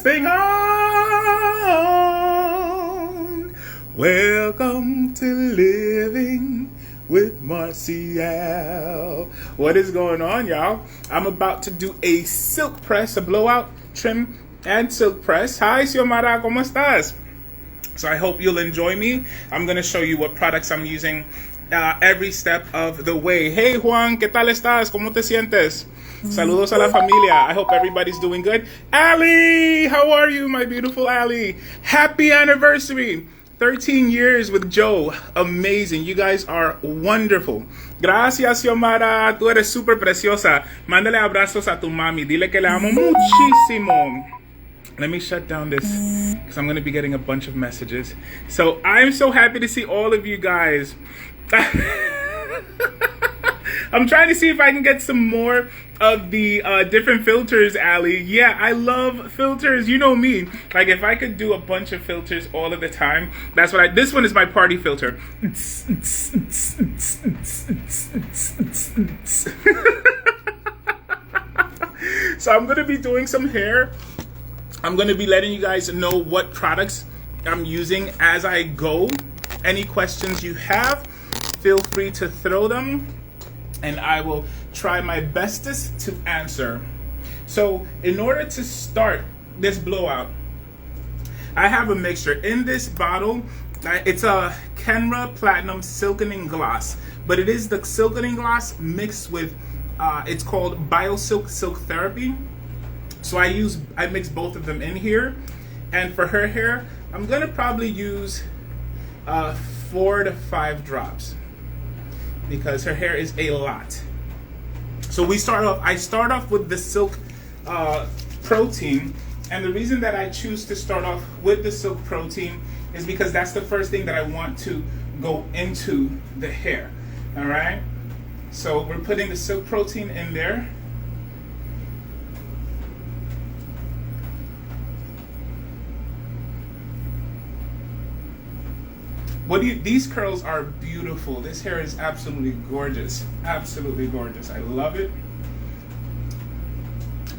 thing on. Welcome to Living with Marcials. What is going on, y'all? I'm about to do a silk press, a blowout, trim, and silk press. Hi, Xiomara, ¿cómo estás? So I hope you'll enjoy me. I'm going to show you what products I'm using every step of the way. Hey, Juan, ¿qué tal estás? ¿Cómo te sientes? Saludos a la familia. I hope everybody's doing good. Ali, how are you, my beautiful Ali? Happy anniversary. 13 years with Joe. Amazing. You guys are wonderful. Gracias, Xiomara. Tú eres súper preciosa. Mándale abrazos a tu mami. Dile que le amo muchísimo. Let me shut down this because I'm going to be getting a bunch of messages. So I'm so happy to see all of you guys. I'm trying to see if I can get some more of the different filters, Ali. Yeah, I love filters. You know me. Like, if I could do a bunch of filters all of the time, that's what this one is my party filter. So I'm going to be doing some hair. I'm going to be letting you guys know what products I'm using as I go. Any questions you have, feel free to throw them, and I will try my bestest to answer. So in order to start this blowout, I have a mixture. In this bottle, it's a Kenra Platinum Silkening Gloss, but it is the Silkening Gloss mixed with, it's called BioSilk Silk Therapy. So I mix both of them in here. And for her hair, I'm gonna probably use 4 to 5 drops because her hair is a lot. So I start off with the Silk Protein. And the reason that I choose to start off with the Silk Protein is because that's the first thing that I want to go into the hair. All right. So we're putting the Silk Protein in there. These curls are beautiful. This hair is absolutely gorgeous. Absolutely gorgeous. I love it.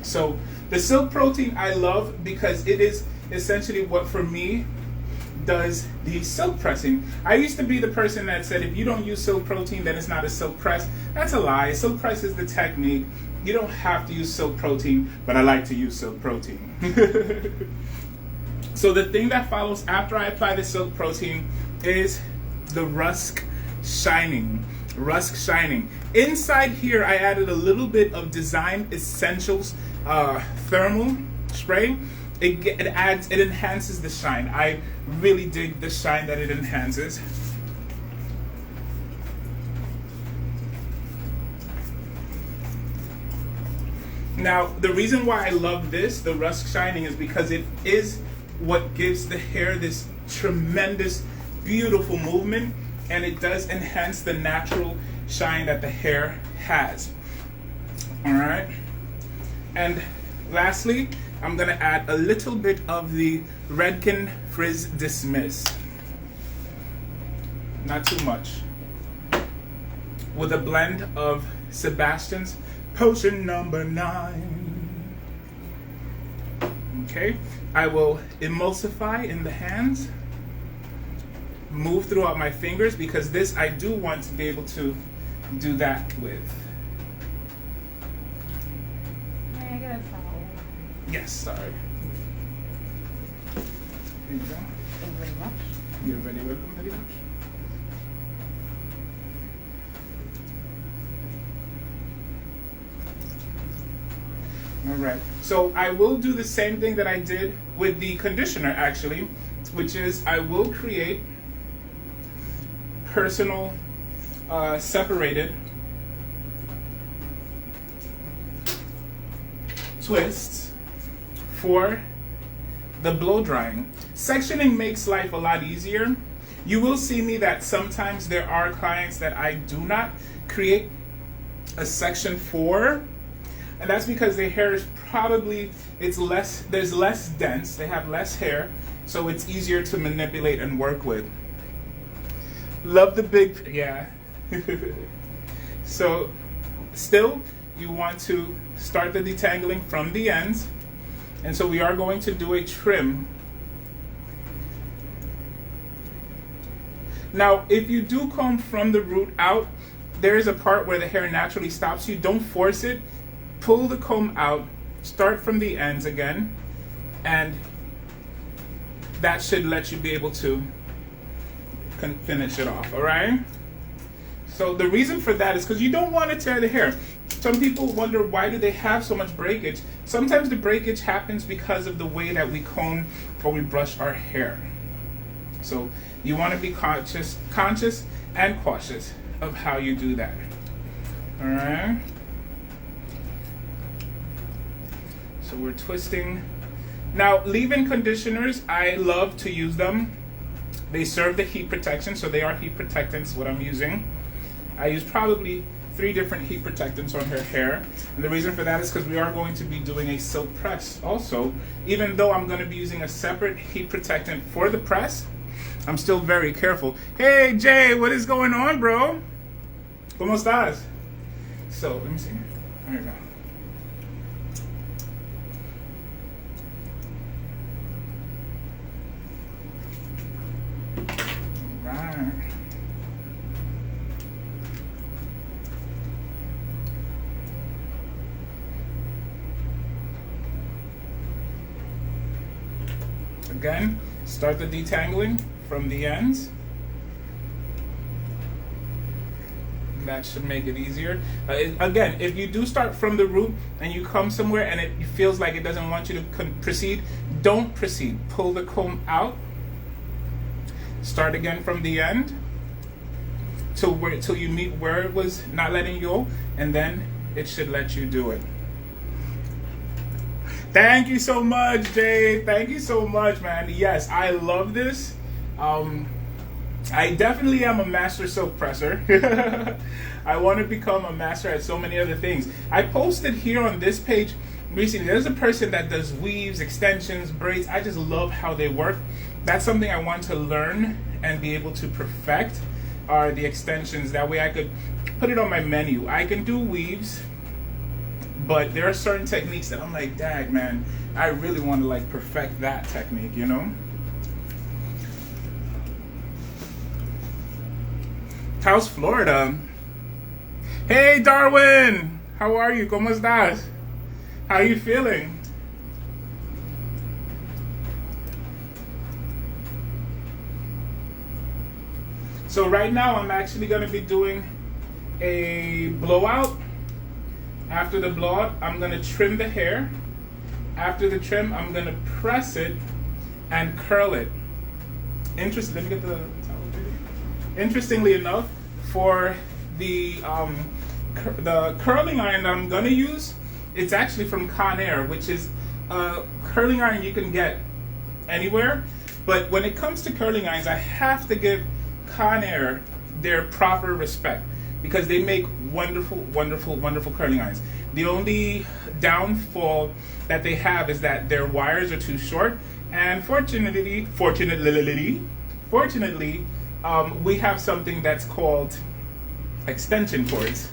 So the Silk Protein I love because it is essentially what, for me, does the silk pressing. I used to be the person that said if you don't use Silk Protein, then it's not a silk press. That's a lie. Silk press is the technique. You don't have to use Silk Protein, but I like to use Silk Protein. So the thing that follows after I apply the Silk Protein is the Rusk Shining. Rusk Shining. Inside here, I added a little bit of Design Essentials thermal spray. It enhances the shine. I really dig the shine that it enhances. Now, the reason why I love this, the Rusk Shining, is because it is what gives the hair this tremendous, beautiful movement, and it does enhance the natural shine that the hair has. All right. And lastly, I'm going to add a little bit of the Redken Frizz Dismiss. Not too much. With a blend of Sebastian's Potion Number 9. Okay. I will emulsify in the hands. Move throughout my fingers because this I do want to be able to do that with. May I get a towel? Yes, sorry. Here you go. Thank you very much. You're very welcome, very much. All right, so I will do the same thing that I did with the conditioner actually, which is I will create personal separated twists for the blow drying. Sectioning makes life a lot easier. You will see me that sometimes there are clients that I do not create a section for, and that's because their hair is probably, there's less dense, they have less hair, so it's easier to manipulate and work with. Love the big, yeah. So still, you want to start the detangling from the ends, And so we are going to do a trim. Now, if you do comb from the root out, there is a part where the hair naturally stops you. Don't force it. Pull the comb out, start from the ends again, and that should let you be able to finish it off, all right? So the reason for that is because you don't want to tear the hair. Some people wonder, why do they have so much breakage? Sometimes the breakage happens because of the way that we comb or we brush our hair. So you want to be conscious and cautious of how you do that, all right? So we're twisting. Now, leave-in conditioners, I love to use them. They serve the heat protection, so they are heat protectants, what I'm using. I use probably 3 different heat protectants on her hair. And the reason for that is because we are going to be doing a silk press also. Even though I'm going to be using a separate heat protectant for the press, I'm still very careful. Hey, Jay, what is going on, bro? ¿Cómo estás? So, let me see. There we go. Again, start the detangling from the ends. That should make it easier. Again, if you do start from the root and you come somewhere and it feels like it doesn't want you to proceed, don't proceed. Pull the comb out. Start again from the end till you meet where it was not letting you go, and then it should let you do it. Thank you so much, Jay. Thank you so much, man. Yes, I love this. I definitely am a master silk presser. I want to become a master at so many other things. I posted here on this page recently, there's a person that does weaves, extensions, braids. I just love how they work. That's something I want to learn and be able to perfect, are the extensions. That way I could put it on my menu. I can do weaves, but there are certain techniques that I'm like, dag, man, I really want to like perfect that technique, you know? How's Florida? Hey, Darwin, how are you? ¿Cómo estás? How are you feeling? So right now I'm actually going to be doing a blowout. After the blowout, I'm going to trim the hair. After the trim, I'm going to press it and curl it. Let me get the towel. Interestingly enough, for the curling iron that I'm going to use, it's actually from Conair, which is a curling iron you can get anywhere. But when it comes to curling irons, I have to give Conair their proper respect, because they make wonderful, wonderful, wonderful curling irons. The only downfall that they have is that their wires are too short, and fortunately, we have something that's called extension cords.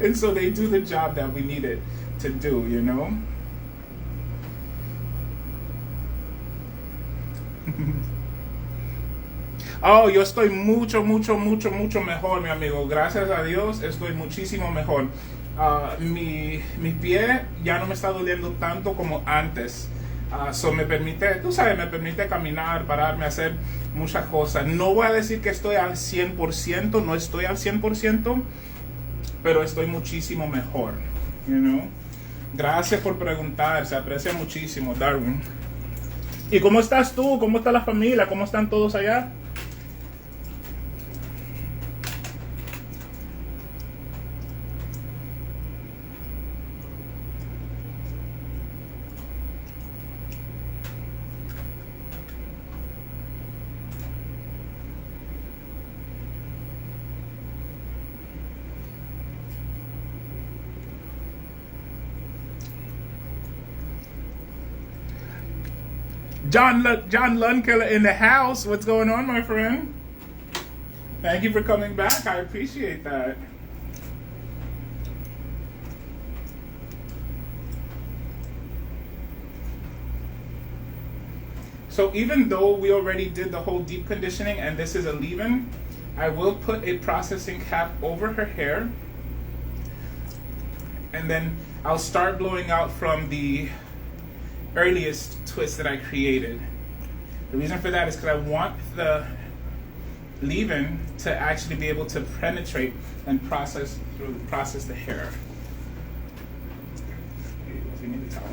And so they do the job that we need it to do, you know? Oh, yo estoy mucho mejor, mi amigo. Gracias a Dios, estoy muchísimo mejor. Mi pie ya no me está doliendo tanto como antes. So me permite, tú sabes, me permite caminar, pararme, hacer muchas cosas. No voy a decir que estoy al 100%, no estoy al 100%, pero estoy muchísimo mejor, you know? Gracias por preguntar, se aprecia muchísimo, Darwin. ¿Y cómo estás tú? ¿Cómo está la familia? ¿Cómo están todos allá? John Lunkiller in the house. What's going on, my friend? Thank you for coming back. I appreciate that. So even though we already did the whole deep conditioning and this is a leave-in, I will put a processing cap over her hair, and then I'll start blowing out from the earliest twist that I created. The reason for that is because I want the leave-in to actually be able to penetrate and process the hair. We need a towel.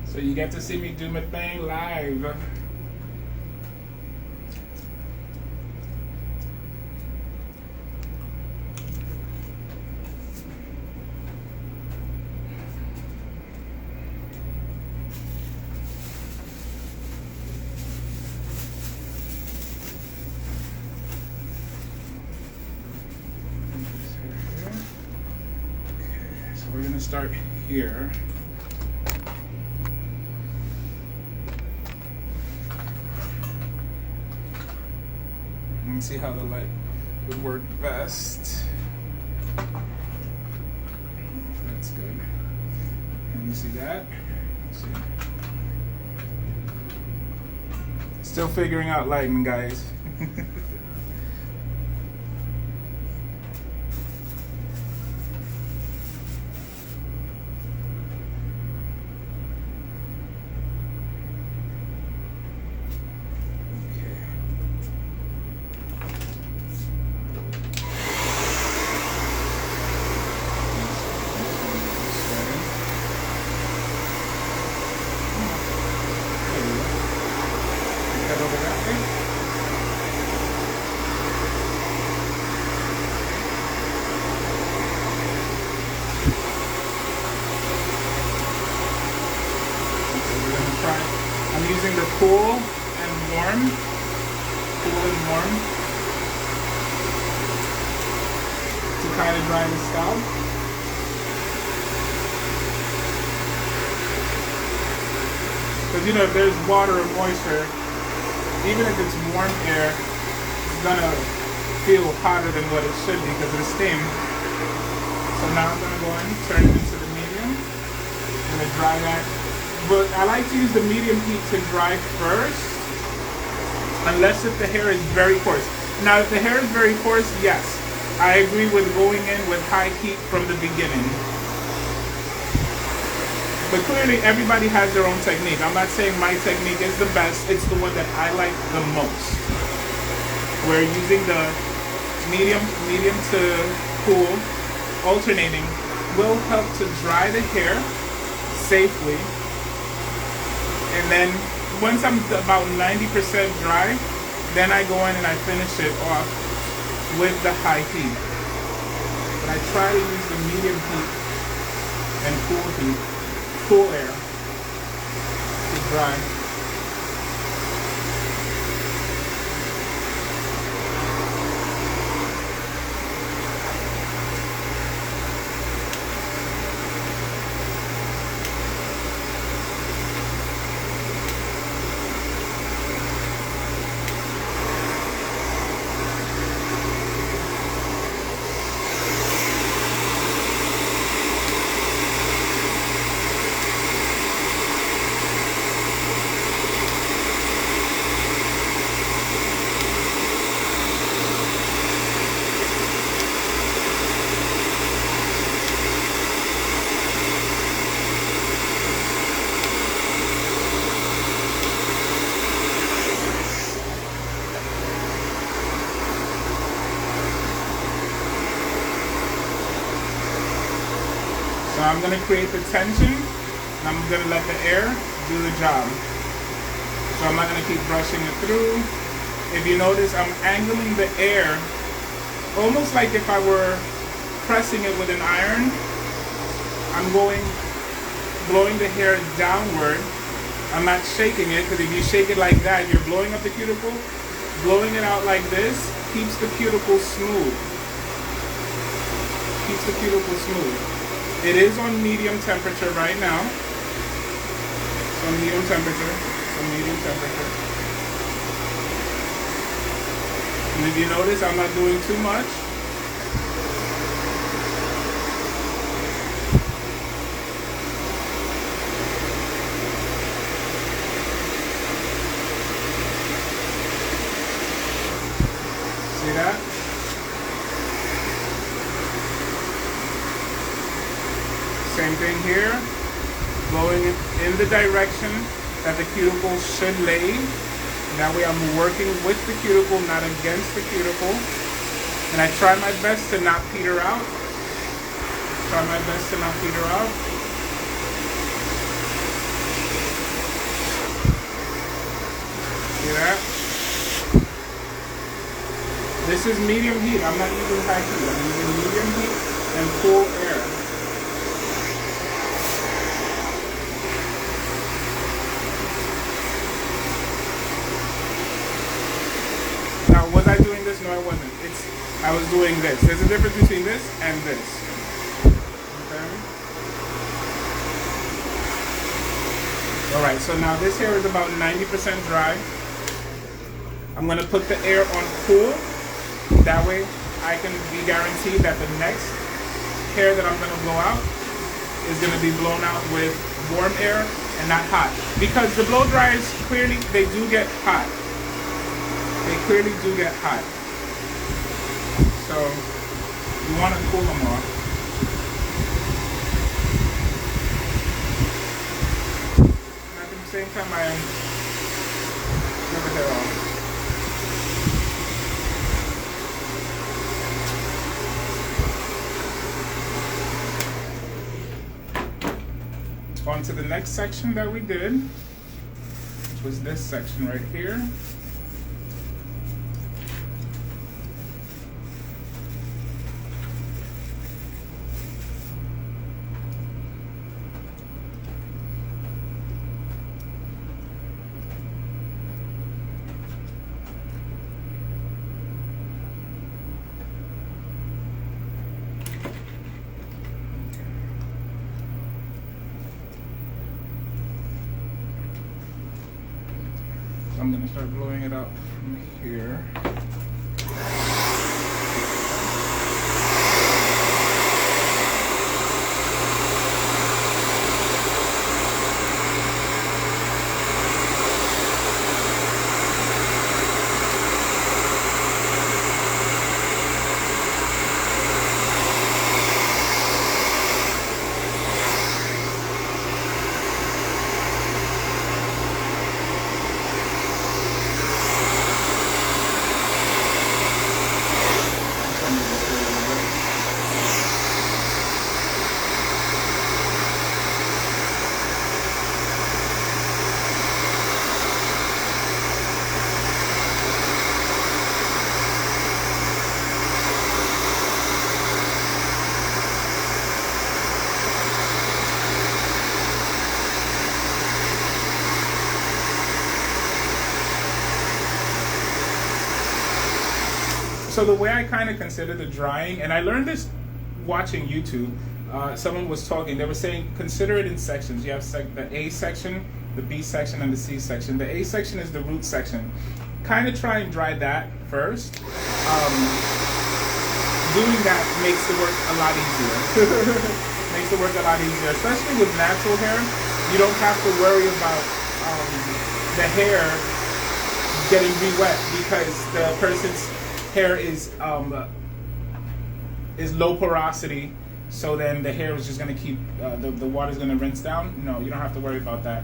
So you get to see me do my thing live. Okay, so we're gonna start here. Let me see how the light would work best. That's good. And you see that? See. Still figuring out lighting, guys. I'm using the cool and warm to kind of dry the scalp. Because you know, if there's water or moisture, even if it's warm air, it's gonna feel hotter than what it should be because of the steam. So now I'm gonna go and turn it into the medium. I'm gonna dry that. But I like to use the medium heat to dry first, unless if the hair is very coarse. Now, if the hair is very coarse, yes, I agree with going in with high heat from the beginning. But clearly, everybody has their own technique. I'm not saying my technique is the best. It's the one that I like the most. Where using the medium to cool, alternating, will help to dry the hair safely. And then once I'm about 90% dry, then I go in and I finish it off with the high heat. But I try to use the medium heat and cool air to dry. So I'm going to create the tension, and I'm going to let the air do the job. So I'm not going to keep brushing it through. If you notice, I'm angling the air almost like if I were pressing it with an iron. I'm blowing the hair downward. I'm not shaking it, because if you shake it like that, you're blowing up the cuticle. Blowing it out like this keeps the cuticle smooth. Keeps the cuticle smooth. It is on medium temperature right now. It's on medium temperature. It's on medium temperature. And if you notice, I'm not doing too much. See that? Same thing here. Blowing it in the direction that the cuticle should lay. That way I'm working with the cuticle, not against the cuticle. And I try my best to not peter out. Try my best to not peter out. See that? This is medium heat. I'm not using high heat. I'm using medium heat and cool air. Now, was I doing this? No, I wasn't. I was doing this. There's a difference between this and this. Okay. All right. So now this hair is about 90% dry. I'm going to put the air on cool. That way I can be guaranteed that the next hair that I'm going to blow out is going to be blown out with warm air and not hot. Because the blow dryers, clearly, they do get hot. They clearly do get hot. So you want to cool them off. And at the same time, I rip the hair off. On to the next section that we did, which was this section right here. I'm going to start blowing it out from here. So the way I kind of consider the drying, and I learned this watching YouTube, someone was talking, they were saying consider it in sections. You have the A section, the B section, and the C section. The A section is the root section. Kind of try and dry that first. Doing that makes the work a lot easier. Makes the work a lot easier, especially with natural hair. You don't have to worry about the hair getting re-wet because the person's hair is low porosity, so then the hair is just going to keep the water's going to rinse down. No, you don't have to worry about that.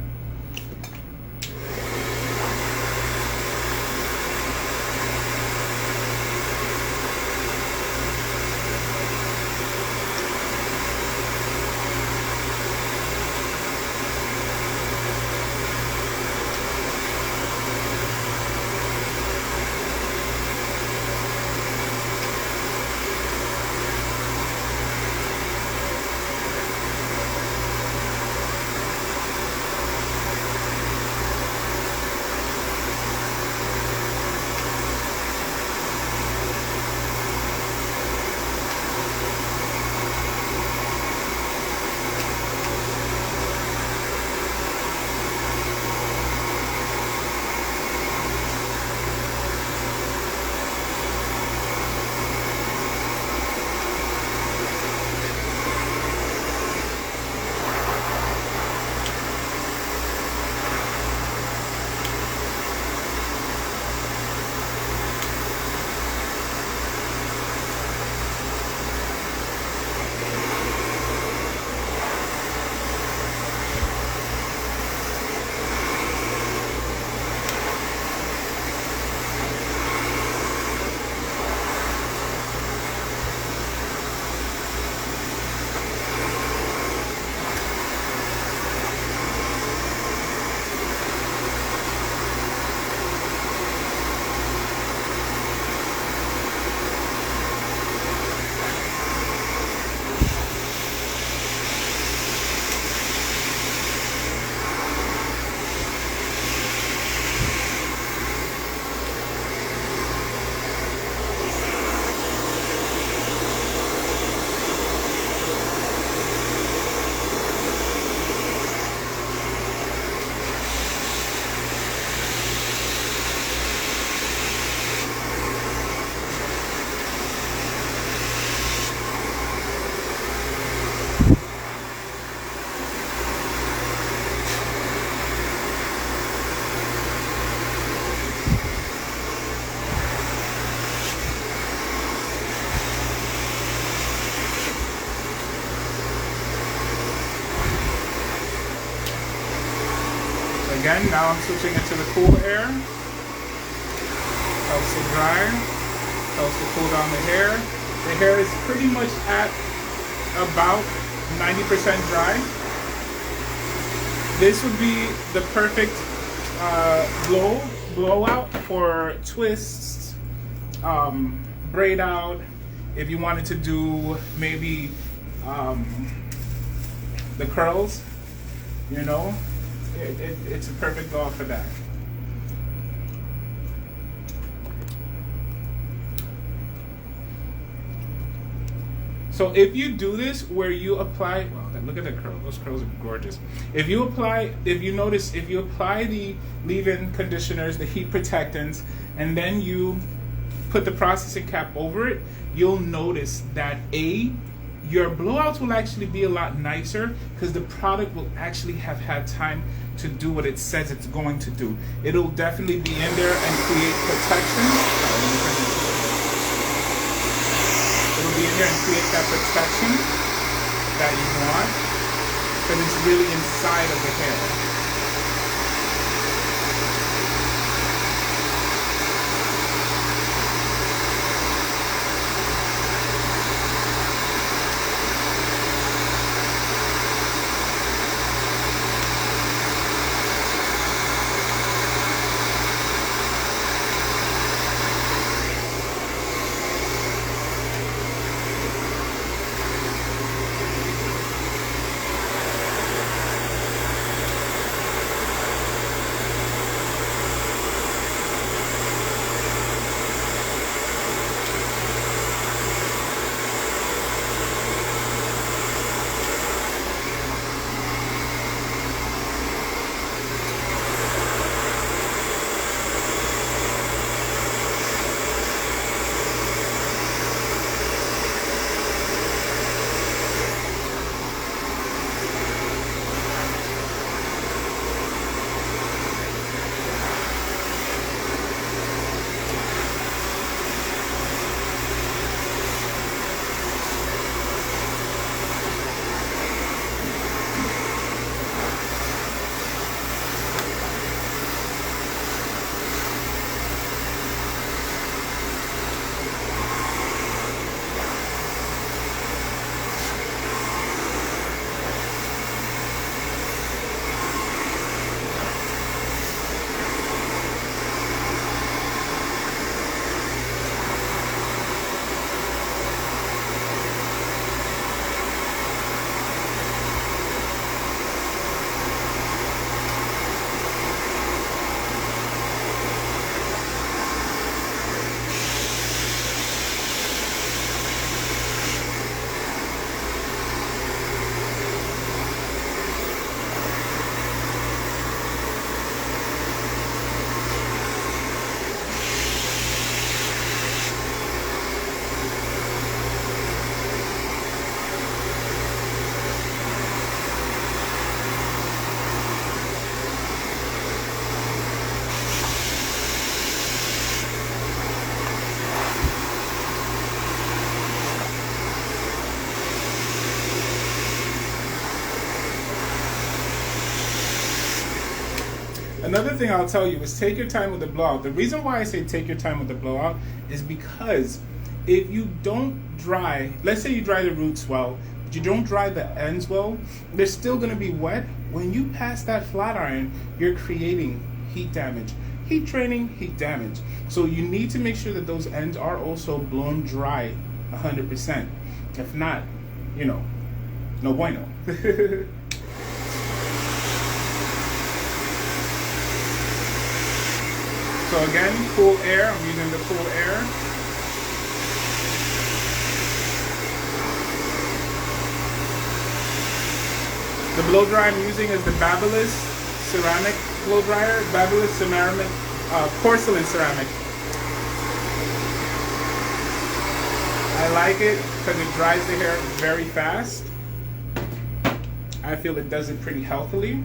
again, now I'm switching it to the cool air. Helps to dry, helps to cool down the hair. The hair is pretty much at about 90% dry. This would be the perfect blowout for twists, braid out. If you wanted to do maybe the curls, you know, it's a perfect blowout for that. So if you do this where you apply, wow, look at the curl. Those curls are gorgeous. If you apply the leave-in conditioners, the heat protectants, and then you put the processing cap over it, you'll notice that your blowouts will actually be a lot nicer because the product will actually have had time to do what it says it's going to do. It'll definitely be in there and create protection. It'll be in there and create that protection that you want because it's really inside of the hair. Another thing I'll tell you is take your time with the blowout. The reason why I say take your time with the blowout is because if you don't dry, let's say you dry the roots well, but you don't dry the ends well, they're still going to be wet. When you pass that flat iron, you're creating heat damage. Heat training, heat damage. So you need to make sure that those ends are also blown dry 100%. If not, you know, no bueno. So again, cool air. I'm using the cool air. The blow dryer I'm using is the Babyliss ceramic blow dryer. Babyliss ceramic, porcelain ceramic. I like it because it dries the hair very fast. I feel it does it pretty healthily.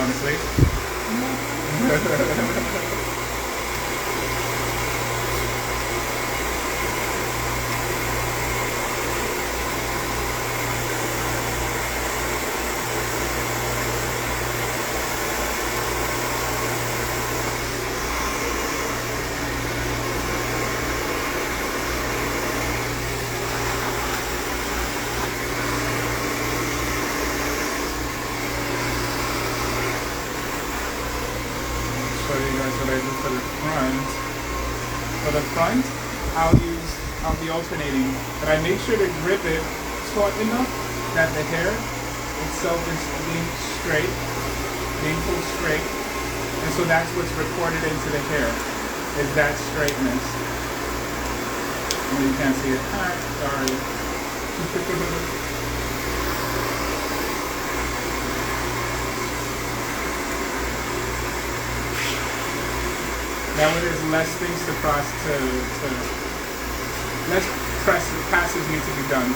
honestly. Show you guys what I do for the front. For the front, I'll be alternating, but I make sure to grip it taut enough that the hair itself is being straight, being pulled straight, and so that's what's recorded into the hair, is that straightness. Oh, you can't see it. Sorry. That way there's less things to cross less passes need to be done.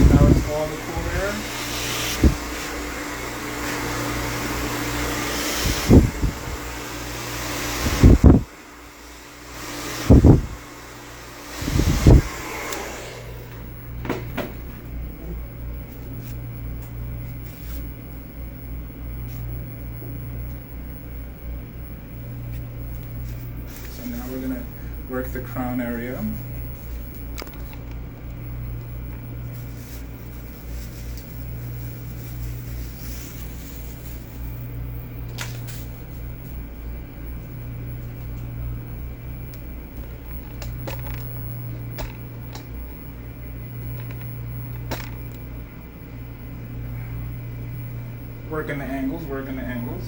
Now it's all the cool air. So now we're going to work the crown area. Working the angles, working the angles.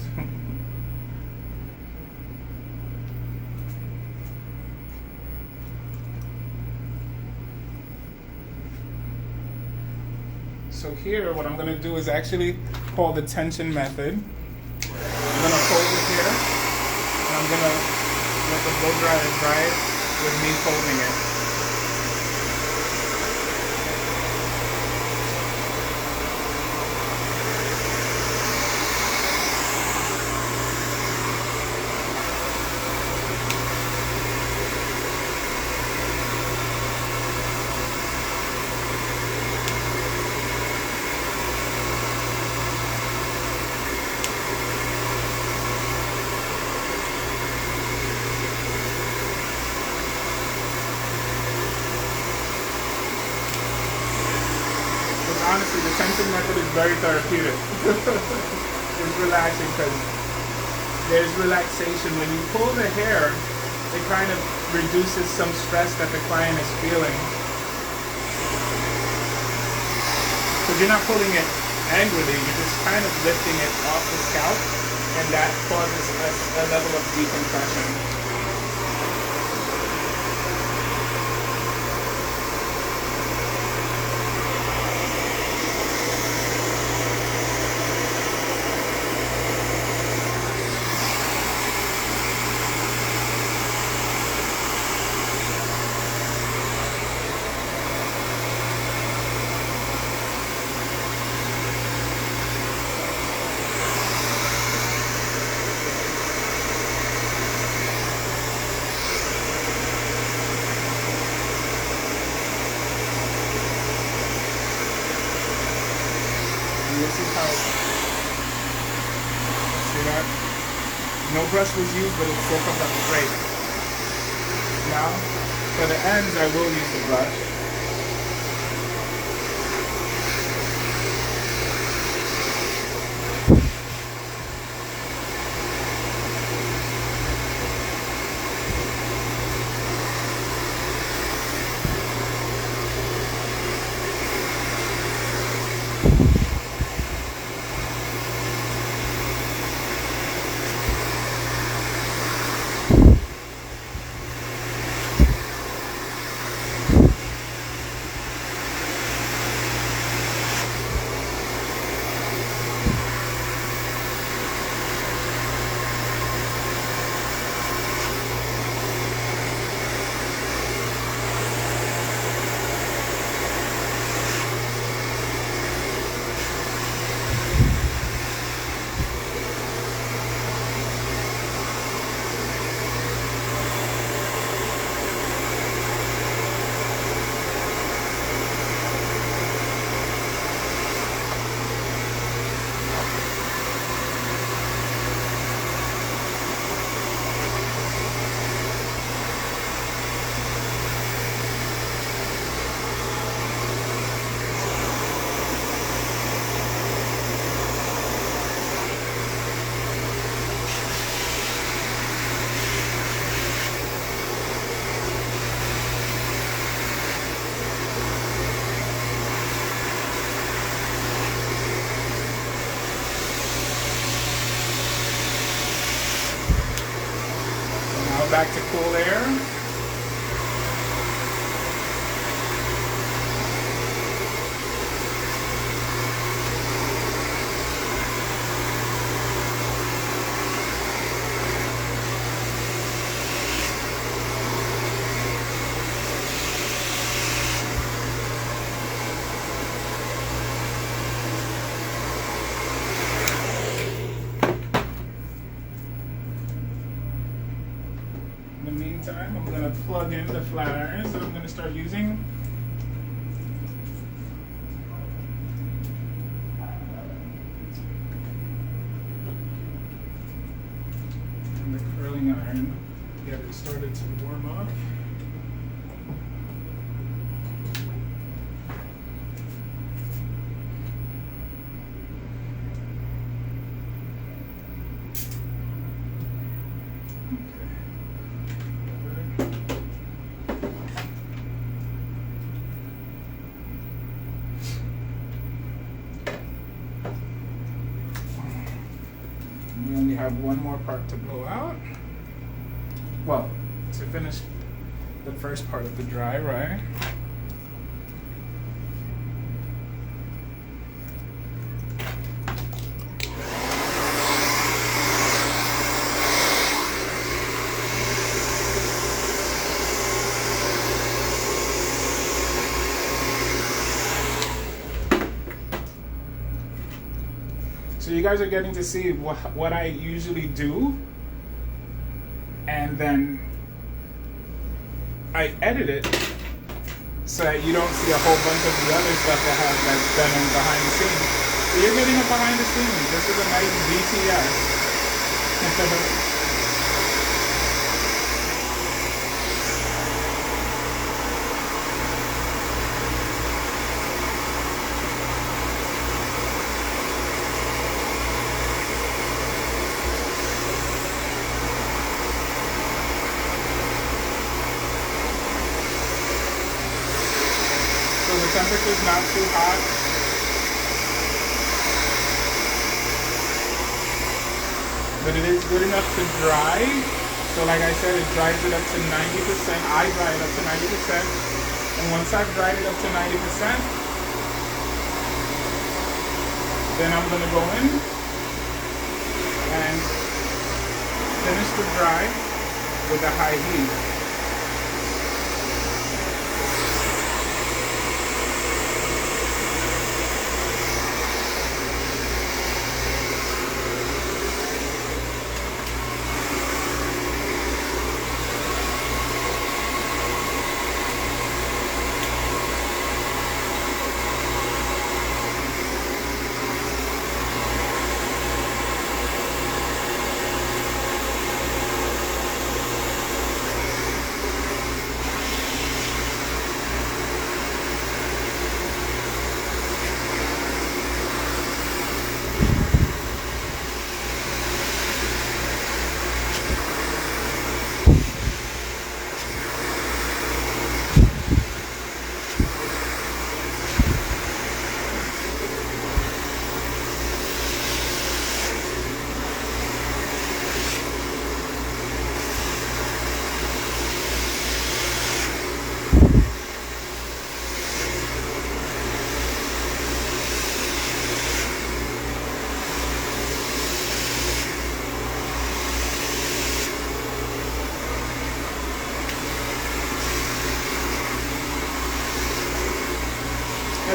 So here, what I'm gonna do is actually call the tension method. I'm gonna fold it here, and I'm gonna let the blow dryer dry it with me folding it. Honestly, the tension method is very therapeutic. It's relaxing because there's relaxation. When you pull the hair, it kind of reduces some stress that the client is feeling. To because you're not pulling it angrily, you're just kind of lifting it off the scalp, and that causes a level of decompression. This is how, see that? No brush was used, but it still comes out straight. Now, for the ends, I will use the brush. Back to cool air. In the meantime, I'm going to plug in the flat irons that I'm going to start using. And the curling iron, get it started to warm up. We only have one more part to blow out. Well, to finish the first part of the dry, right? So you guys are getting to see what I usually do, and then I edit it so that you don't see a whole bunch of the other stuff that's done in behind the scenes. So you're getting it behind the scenes. This is a nice BTS. So the temperature is not too hot. but it is good enough to dry. So like I said, it dries it up to 90%. I dry it up to 90%. And once I've dried it up to 90%, then I'm gonna go in and finish the dry with a high heat.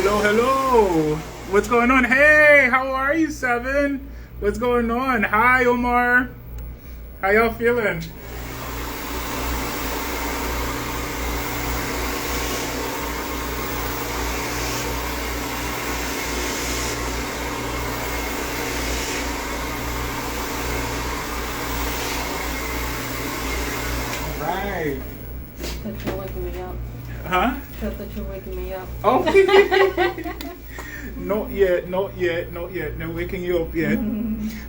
Hello, hello. What's going on? Hey, how are you, Seven? What's going on? Hi, Omar. How y'all feeling? All right. That you're waking me up. Huh? That you're waking me up. Oh, not yet, not yet, not yet. No waking you up yet.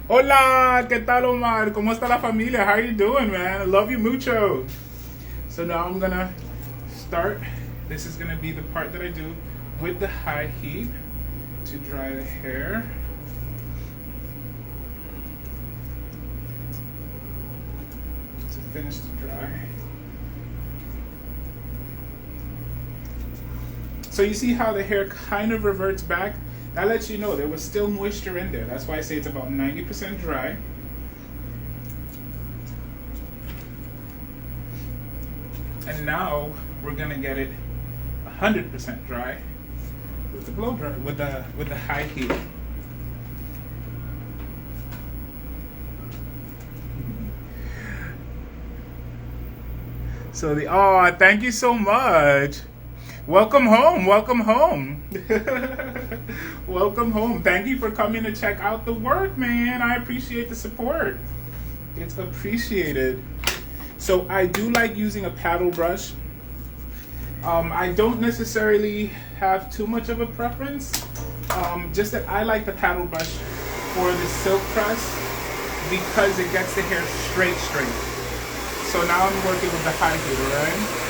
Hola, ¿qué tal, Omar? ¿Cómo está la familia? How are you doing, man? I love you mucho. So now I'm gonna start. This is gonna be the part that I do with the high heat to dry the hair. To finish to dry. So you see how the hair kind of reverts back? That lets you know there was still moisture in there. That's why I say it's about 90% dry. And now we're gonna get it 100% dry with the blow dry, with the high heat. So thank you so much. Welcome home, welcome home. Welcome home. Thank you for coming to check out the work, man. I appreciate the support. It's appreciated. So I do like using a paddle brush. I don't necessarily have too much of a preference. Just that I like the paddle brush for the silk press because it gets the hair straight. So now I'm working with the high heat, right?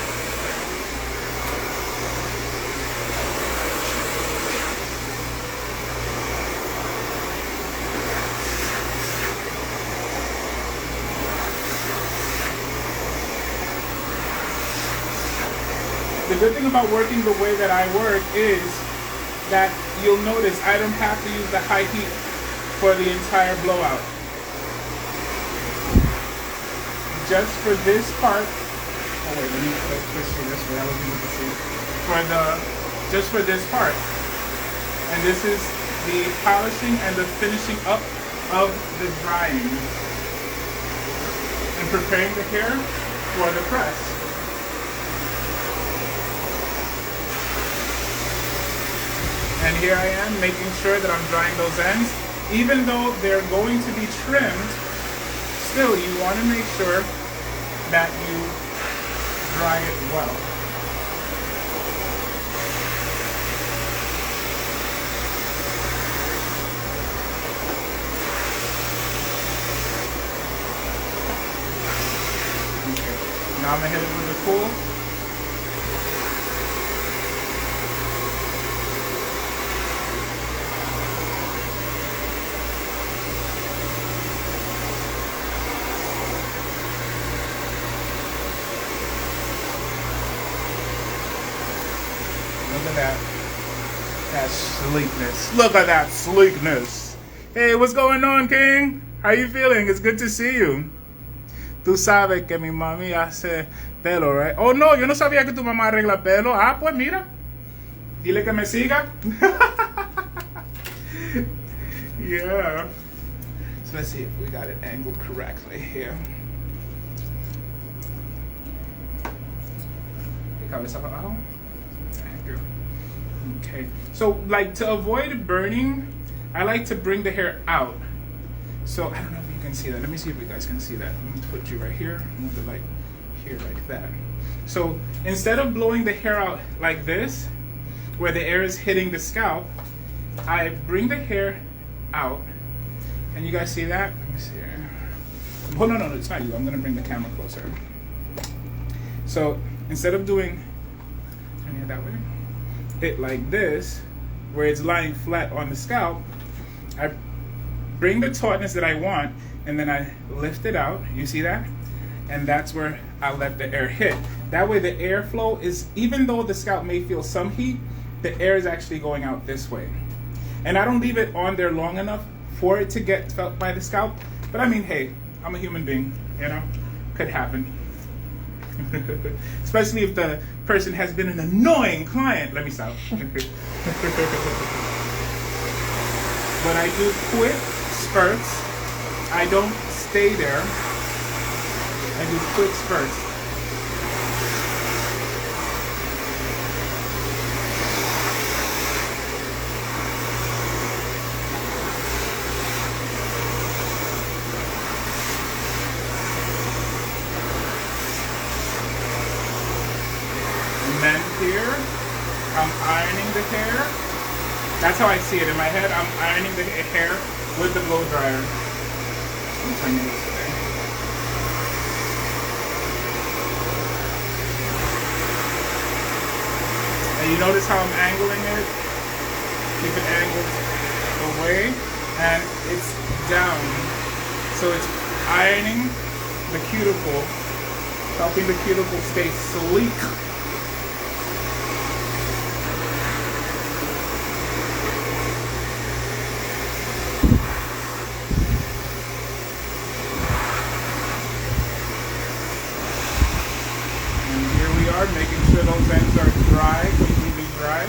The good thing about working the way that I work is that you'll notice I don't have to use the high heat for the entire blowout. Just for this part, oh wait, let me twist you this way, I wasn't able to see. Just for this part. And this is the polishing and the finishing up of the drying. And preparing the hair for the press. And here I am making sure that I'm drying those ends. Even though they're going to be trimmed, still you want to make sure that you dry it well. Okay. Now I'm going to hit it with the cool. at that. That sleekness. Look at that sleekness. Hey, what's going on, King? How you feeling? It's good to see you. Tú sabes que mi mami hace pelo, right? Oh, no, yo no sabía que tu mamá arregla pelo. Ah, pues mira. Dile que me siga. Yeah. So let's see if we got it angled correctly here. Cabeza para abajo. Thank you. Okay. So, like, to avoid burning, I like to bring the hair out. So, I don't know if you can see that. Let me see if you guys can see that. Let me put you right here. Move the light here like that. So, instead of blowing the hair out like this, where the air is hitting the scalp, I bring the hair out. Can you guys see that? Let me see here. Oh, no, it's not you. I'm going to bring the camera closer. So, instead of doing it that way, it like this, where it's lying flat on the scalp, I bring the tautness that I want, and then I lift it out. You see that? And that's where I let the air hit. That way the airflow is, even though the scalp may feel some heat, the air is actually going out this way. And I don't leave it on there long enough for it to get felt by the scalp. But I mean, hey, I'm a human being, you know? Could happen. Especially if the person has been an annoying client. Let me stop. But I do quick spurts. I don't stay there. I do quick spurts. And then here, I'm ironing the hair. That's how I see it in my head. I'm ironing the hair with the blow dryer. I'm turning this way. And you notice how I'm angling it? Keep it angled away, and it's down. So it's ironing the cuticle, helping the cuticle stay sleek. Making sure those ends are dry, completely dry.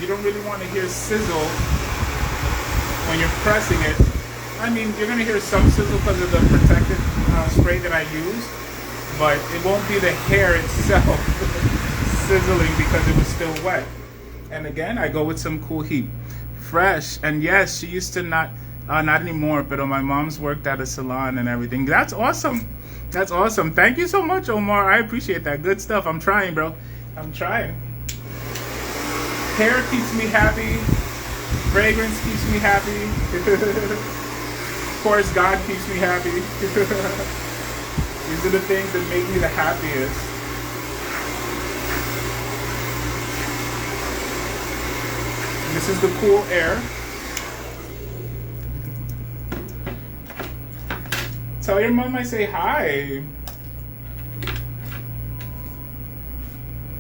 You don't really want to hear sizzle when you're pressing it. I mean, you're going to hear some sizzle because of the protective spray that I use, but it won't be the hair itself sizzling because it was still wet. And again, I go with some cool heat. Fresh. And yes, she used to not anymore, but my mom's worked at a salon and everything. That's awesome. That's awesome. Thank you so much, Omar. I appreciate that. Good stuff. I'm trying, bro. I'm trying. Hair keeps me happy. Fragrance keeps me happy. Of course, God keeps me happy. These are the things that make me the happiest. This is the cool air. Tell your mom I say hi.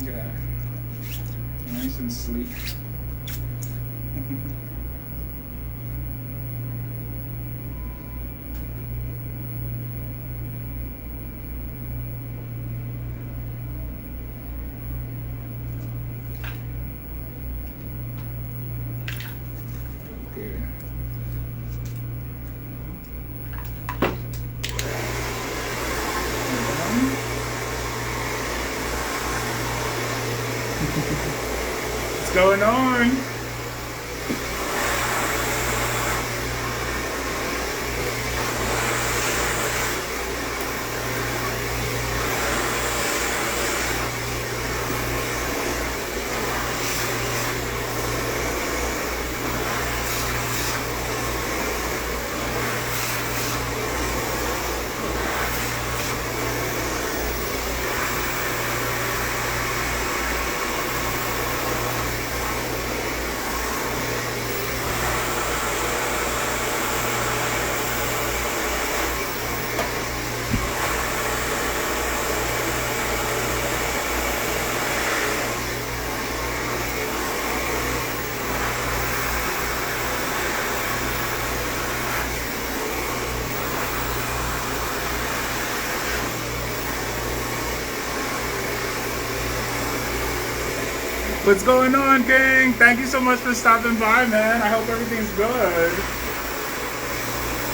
Yeah. Nice and sleek. What's going on? What's going on, gang? Thank you so much for stopping by, man. I hope everything's good.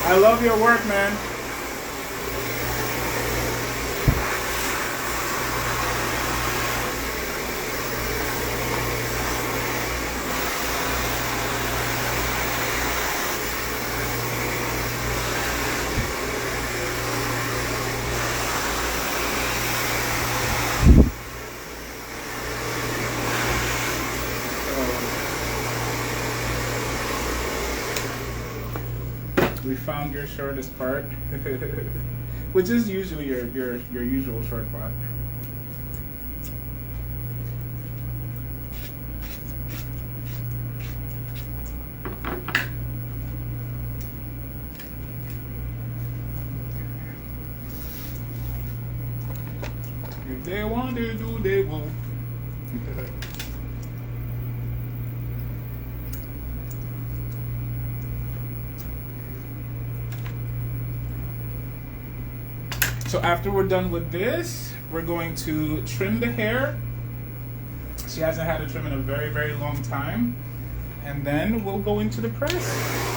I love your work, man. We found your shortest part, which is usually your usual short part. If they want to do, they will. So after we're done with this, we're going to trim the hair. She hasn't had a trim in a very, very long time. And then we'll go into the press.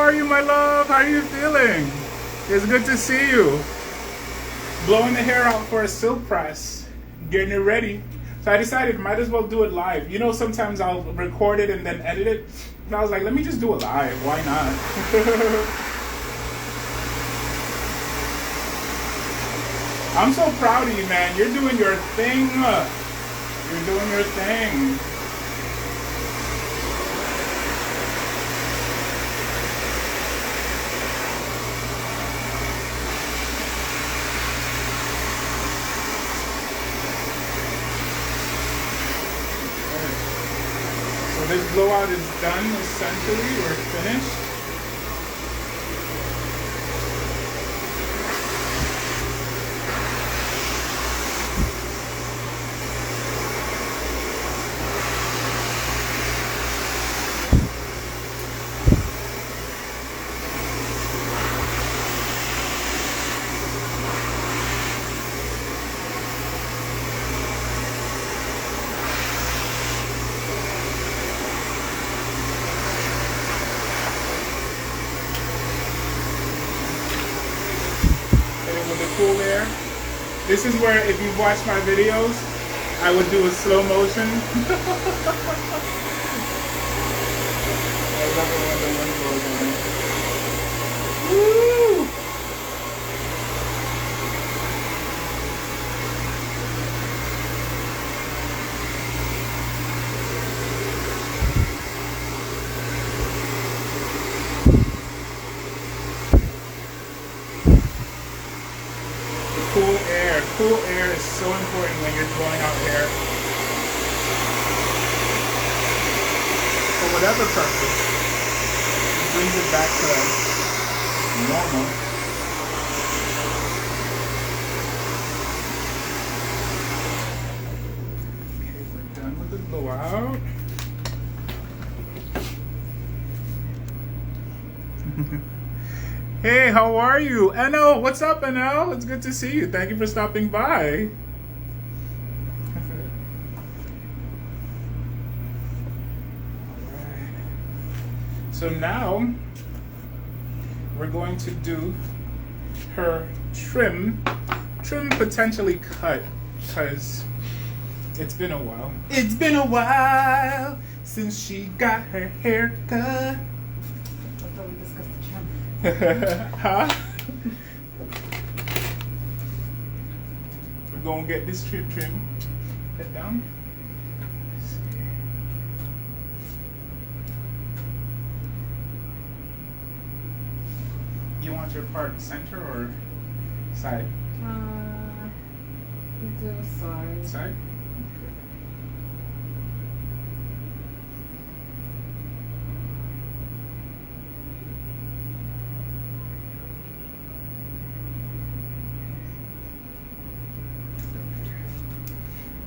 are you, my love? How are you feeling? It's good to see you. Blowing the hair out for a silk press. Getting it ready. So I decided might as well do it live. You know, sometimes I'll record it and then edit it. And I was like, let me just do it live. Why not? I'm so proud of you, man. You're doing your thing. You're doing your thing. So this blowout is done, essentially. We're finished. With the cool air. This is where, if you've watched my videos, I would do a slow motion. I love it when the wind blows on it. Woo! Cool air is so important when you're blowing out hair. For whatever purpose, it brings it back to normal. Okay, we're done with the blowout. Hey, how are you? NL, what's up, NL? It's good to see you. Thank you for stopping by. Alright. So now, we're going to do her trim potentially cut, because it's been a while. It's been a while since she got her hair cut. Huh? We're gonna get this trim. Head down. Let's see. You want your part center or side? Do the side. Side?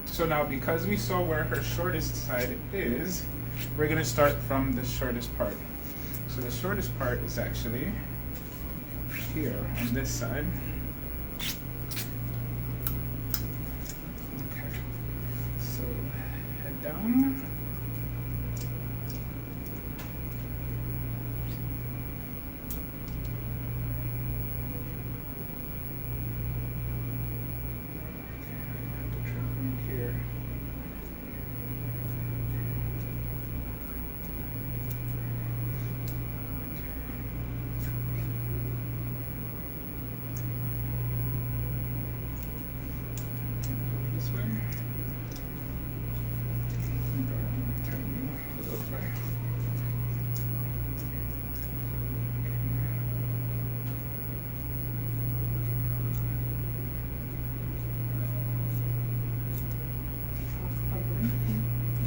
So now, because we saw where her shortest side is, we're going to start from the shortest part. So the shortest part is actually here on this side. Okay. So head down.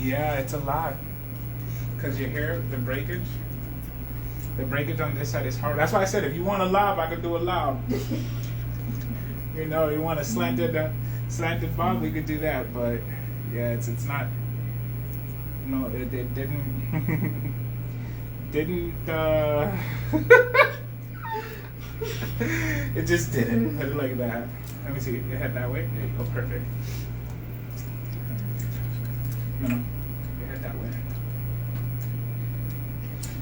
Yeah, it's a lot. Because your hair, the breakage on this side is hard. That's why I said if you want a lob, I could do a lob. You know, you want a slanted bob, we could do that. But yeah, it's not. No, it didn't. It just didn't. Put it like that. Let me see. Your head that way. There you go. Perfect. No, your head that way.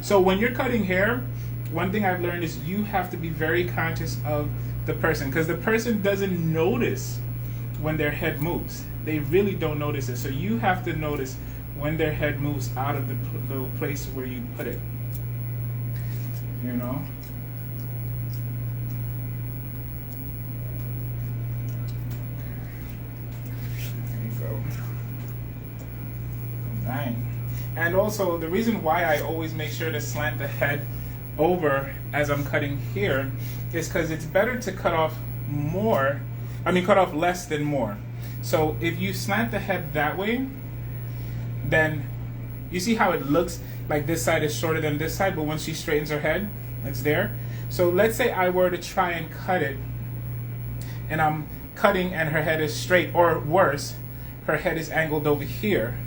So when you're cutting hair, one thing I've learned is you have to be very conscious of the person, because the person doesn't notice when their head moves. They really don't notice it. So you have to notice when their head moves out of the place where you put it. You know? There you go. Dang. And also, the reason why I always make sure to slant the head over as I'm cutting here is because it's better to cut off cut off less than more. So if you slant the head that way, then you see how it looks like this side is shorter than this side, but once she straightens her head, it's there. So let's say I were to try and cut it, and I'm cutting and her head is straight, or worse, her head is angled over here.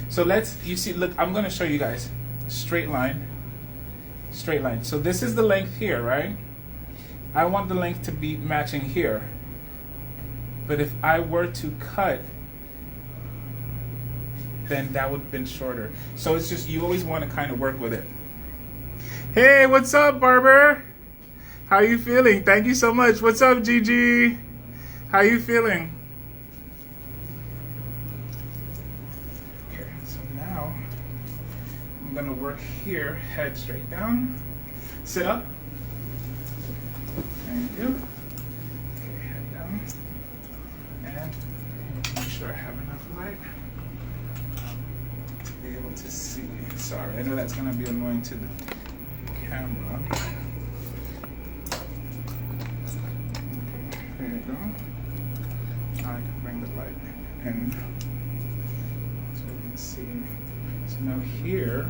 So look, I'm going to show you guys. Straight line. So this is the length here, right? I want the length to be matching here. But if I were to cut, then that would have been shorter. So it's just, you always want to kind of work with it. Hey, what's up, Barber? How you feeling? Thank you so much. What's up, Gigi? How you feeling? Okay, so now I'm gonna work here, head straight down. Sit up. Thank you. Okay, head down. And make sure I have enough light to be able to see. Sorry, I know that's gonna be annoying to the camera. Okay, there you go. Now I can bring the light in so you can see. So now here,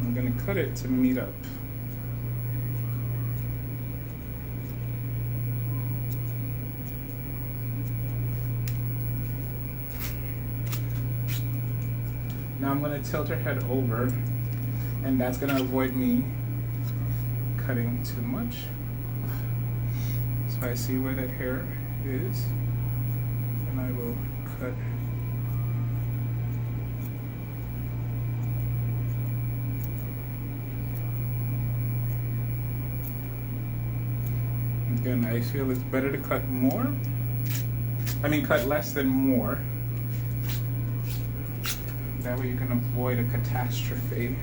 I'm going to cut it to meet up. Now I'm going to tilt her head over, and that's going to avoid me cutting too much. So I see where that hair is, and I will cut. Again, I feel it's better to cut more. Cut less than more. That way you can avoid a catastrophe.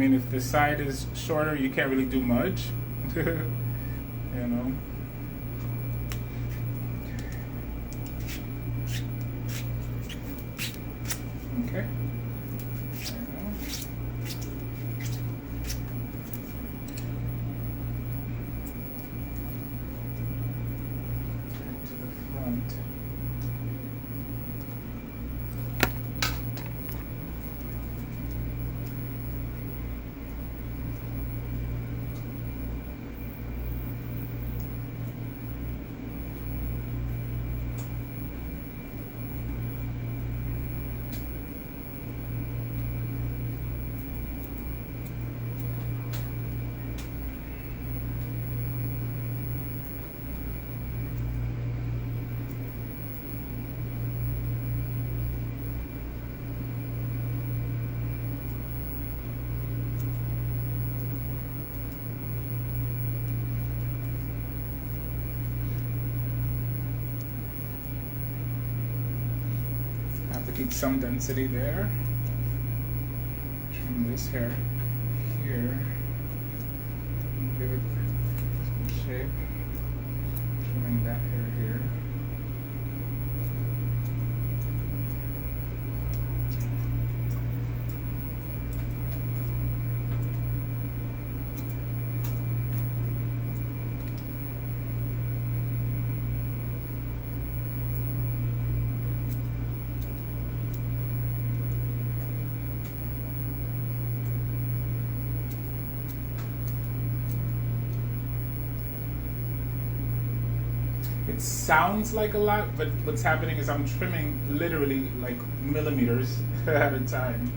If the side is shorter, you can't really do much, you know. Okay. To the front. Keep some density there. Trim this hair here. Give it some shape. trimming that hair here. It sounds like a lot, but what's happening is I'm trimming literally like millimeters at a time,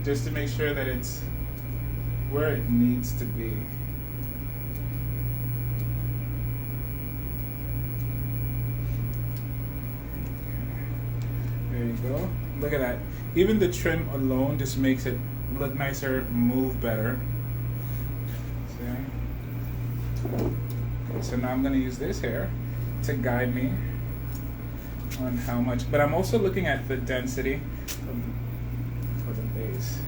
just to make sure that it's where it needs to be. There you go. Look at that. Even the trim alone just makes it look nicer, move better. See? So now I'm going to use this hair to guide me on how much, but I'm also looking at the density for the base.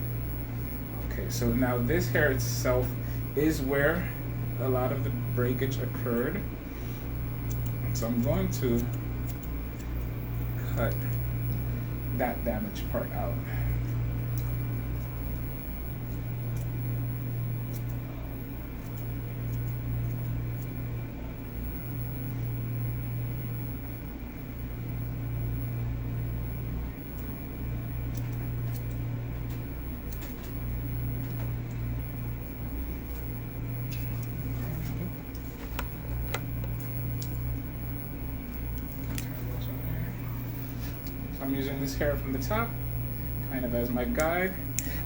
Okay, so now this hair itself is where a lot of the breakage occurred. So I'm going to cut that damaged part out. I'm using this hair from the top, kind of as my guide.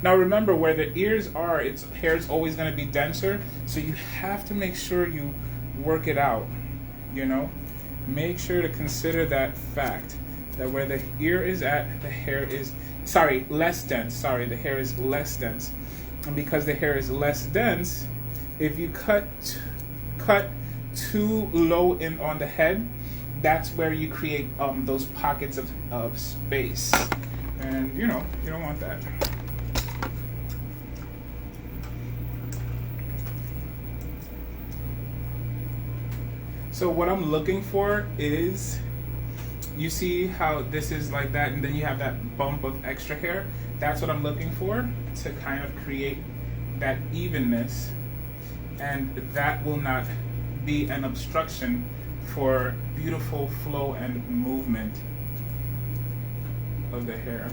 Now remember, where the ears are, its hair is always going to be denser, so you have to make sure you work it out, you know? Make sure to consider that fact, that where the ear is at, the hair is, less dense. Sorry, the hair is less dense. And because the hair is less dense, if you cut too low in on the head, that's where you create those pockets of space, and you know, you don't want that. So what I'm looking for is, you see how this is like that, and then you have that bump of extra hair. That's what I'm looking for, to kind of create that evenness, and that will not be an obstruction for beautiful flow and movement of the hair.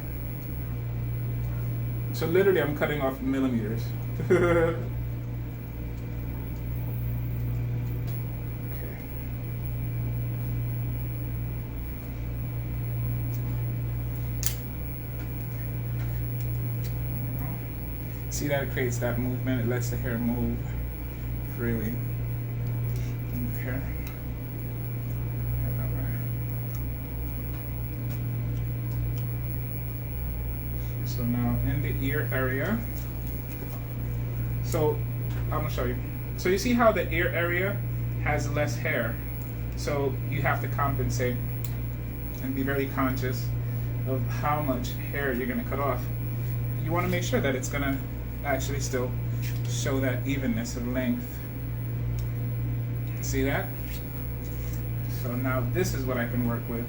So literally I'm cutting off millimeters. Okay. See that it creates that movement, it lets the hair move freely. Okay. So now in the ear area, so I'm gonna show you. So you see how the ear area has less hair, so you have to compensate and be very conscious of how much hair you're gonna cut off. You wanna make sure that it's gonna actually still show that evenness of length. See that? So now this is what I can work with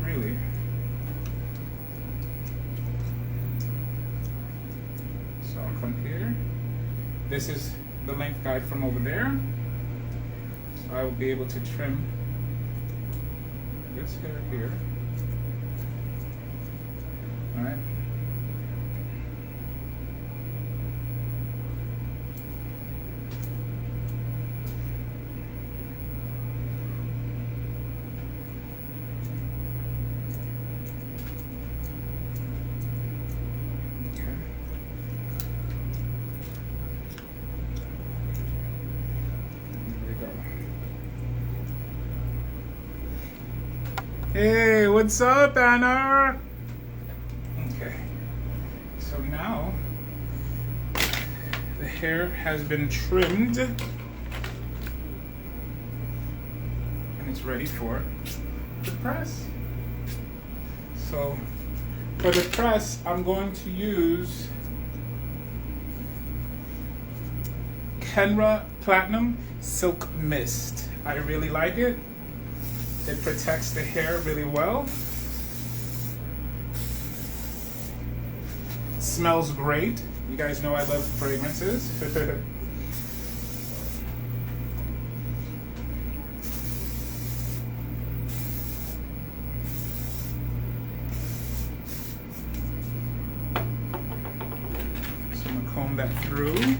freely. So I'll come here. This is the length guide from over there. So I will be able to trim this hair here. All right. Hey, what's up, Anna? Okay, so now the hair has been trimmed and it's ready for the press. So for the press, I'm going to use Kenra Platinum Silk Mist. I really like it. It protects the hair really well. It smells great. You guys know I love fragrances. Comb that through. Be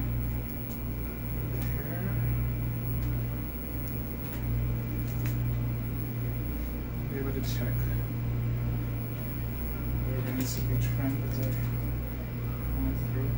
able to check wherever needs to be trimmed as I comb it through.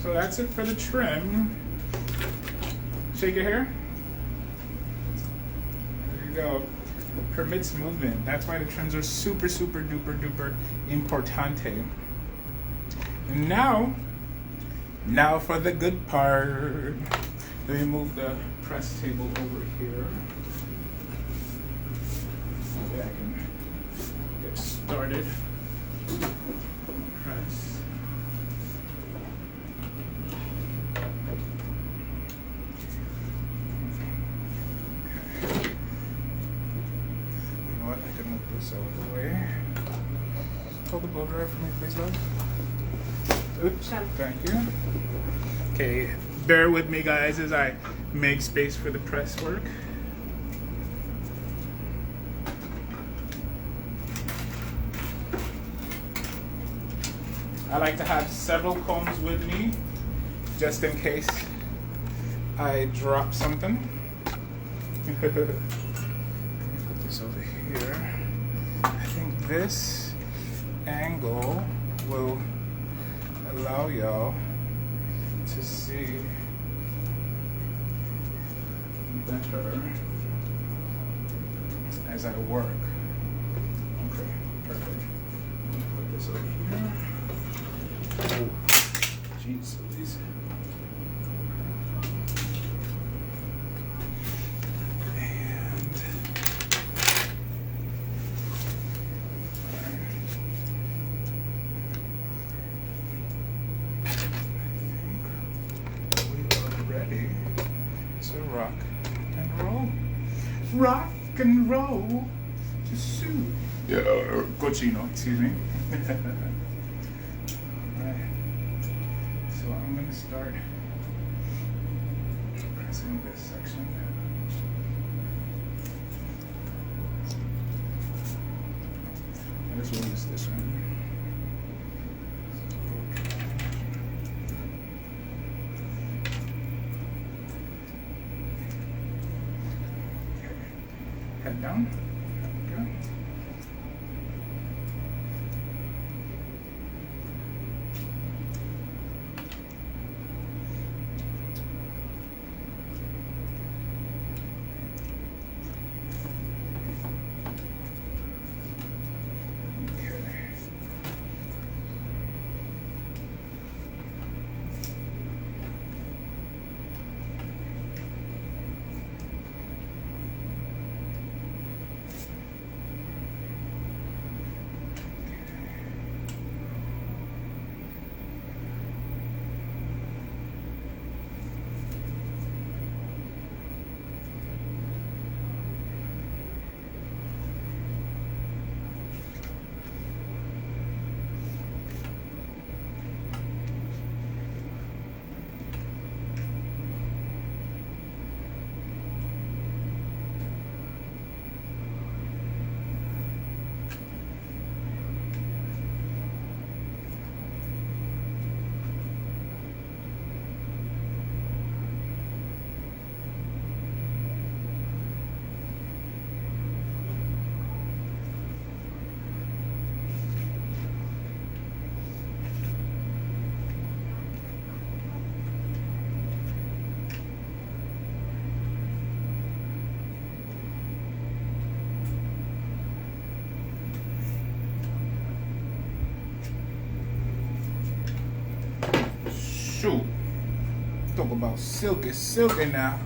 So that's it for the trim. Shake your hair. There you go. Permits movement. That's why the trims are super, super duper duper importante. And now for the good part. Let me move the press table over here. So that I can get started. Press. This out of the way. Hold the blow dryer for me, please, love. Oops, thank you. Okay, bear with me, guys, as I make space for the press work. I like to have several combs with me, just in case I drop something. Let me put this over here. I think this angle will allow y'all to see better as I work. Okay, perfect. Put this over here. Oh, jeez, please. Rock and roll to suit. Yeah, cochino, excuse me. Alright. So I'm gonna start pressing this section. I just will use this one. Head down. There we go. Okay. about silk is silking now.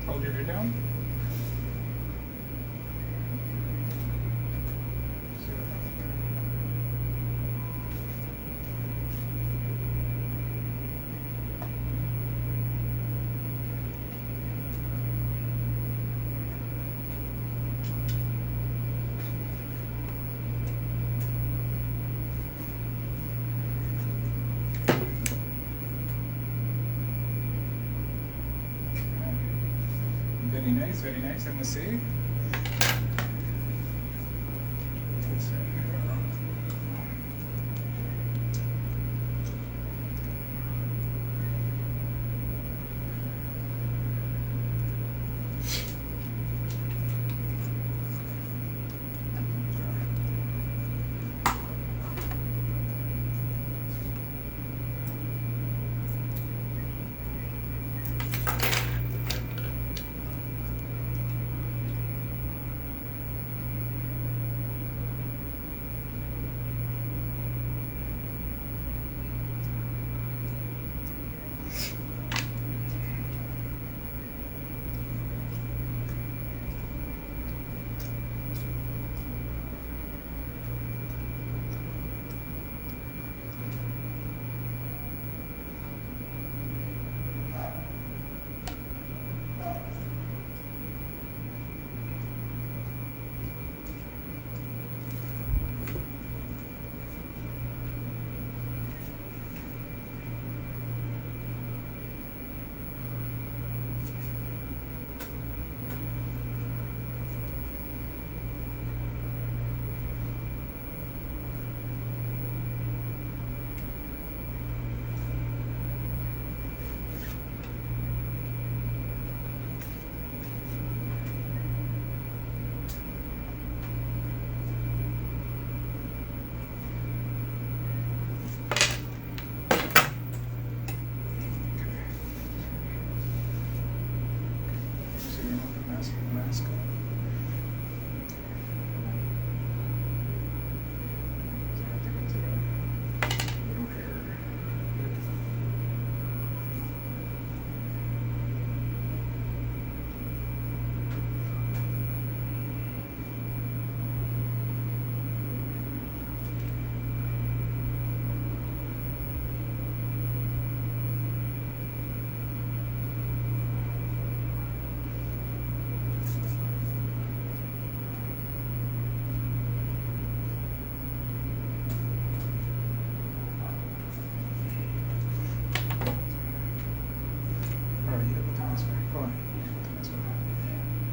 Hold your hair down. Very nice, I must say.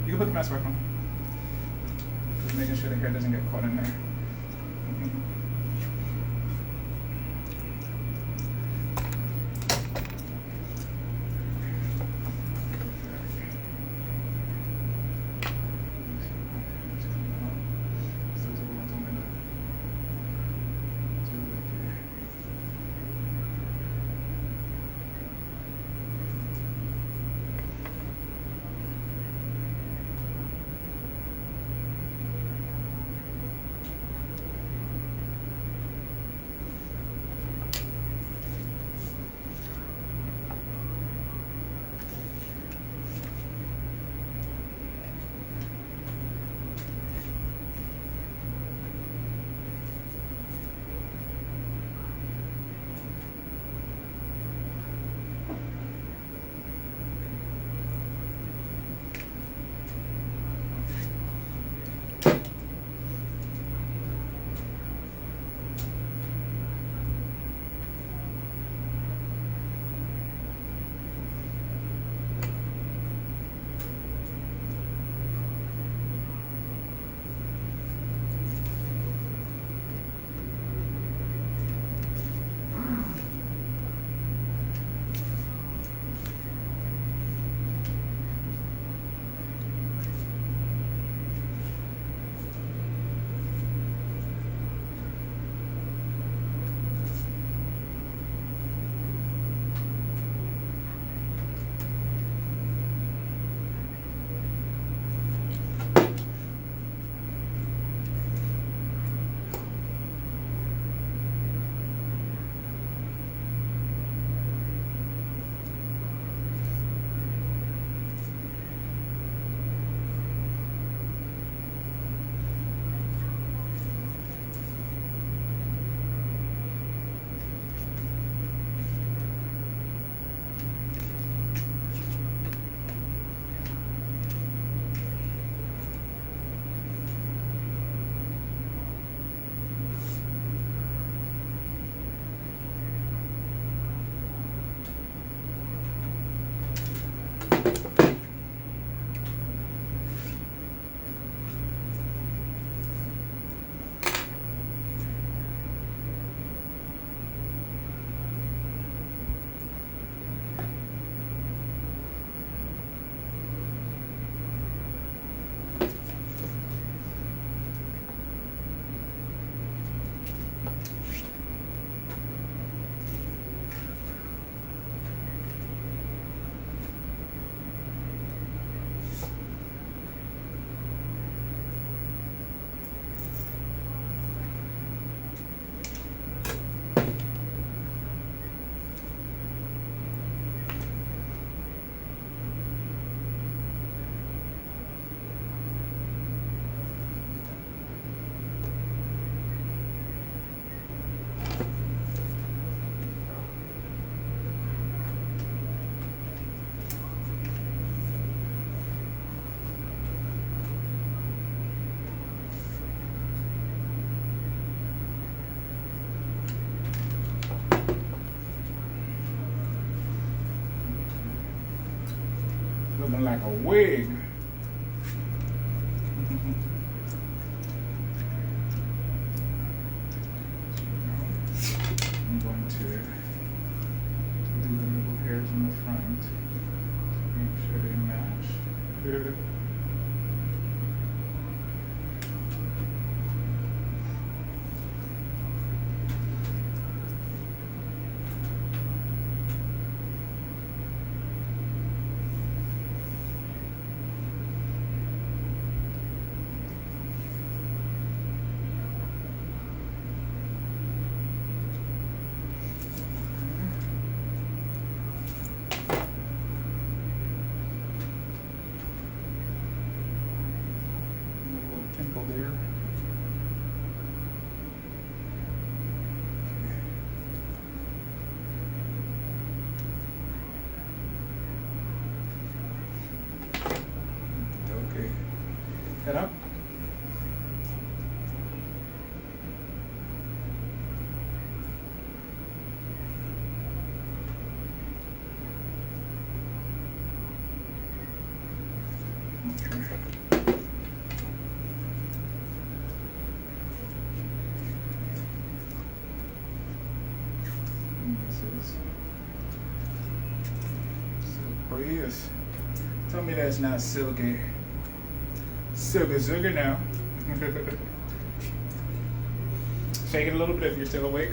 You can put the mask back on. Just making sure the hair doesn't get caught in there. wig. I'm going to do the little hairs in the front. Make sure they match. Pimple there. Okay. Head up. Okay. This is SILKPRESS. Tell me that's not silky. Silky sugar now. Shake it a little bit if you're still awake.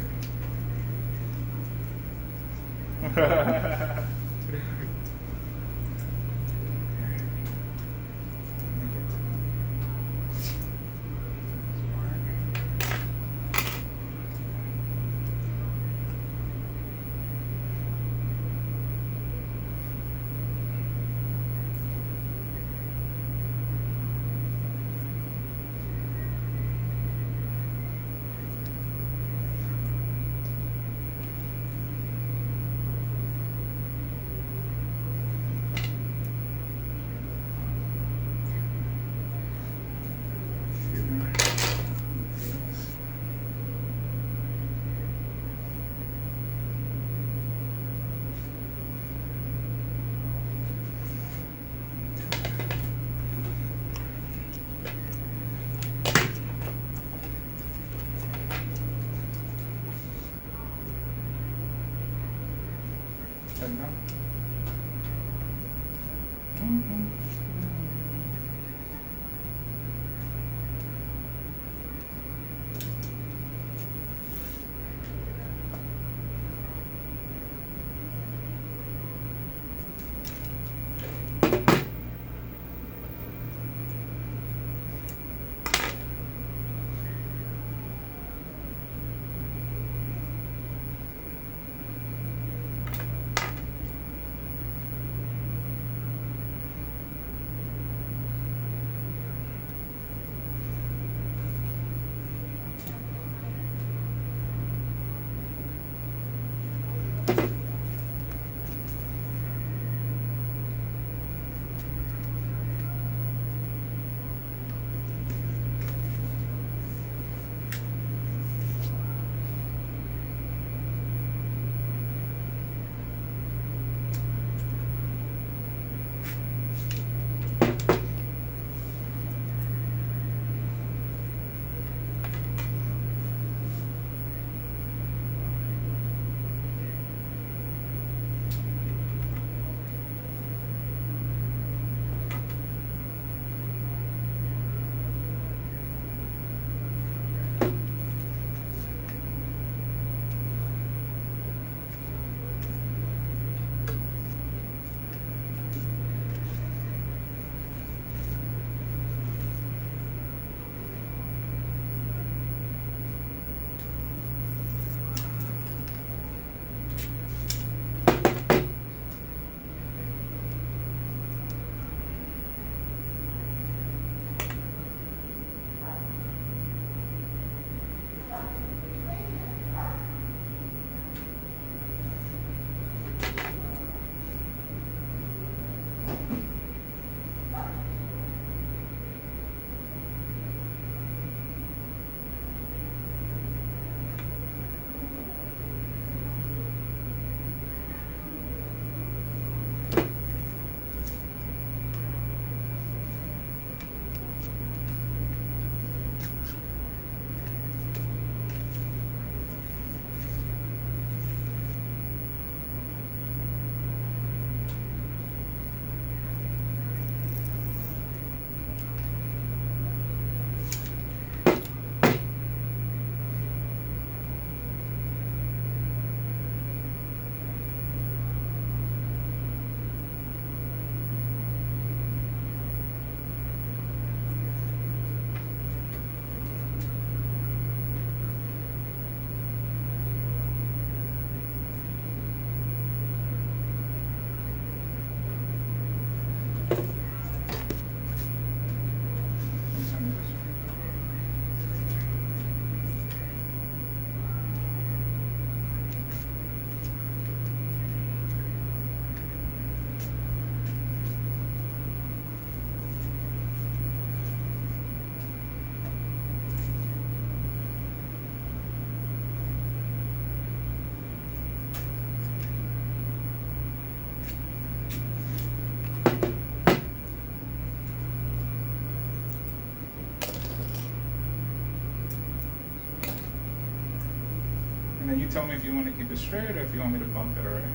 then you tell me if you want to keep it straight or if you want me to bump it, alright?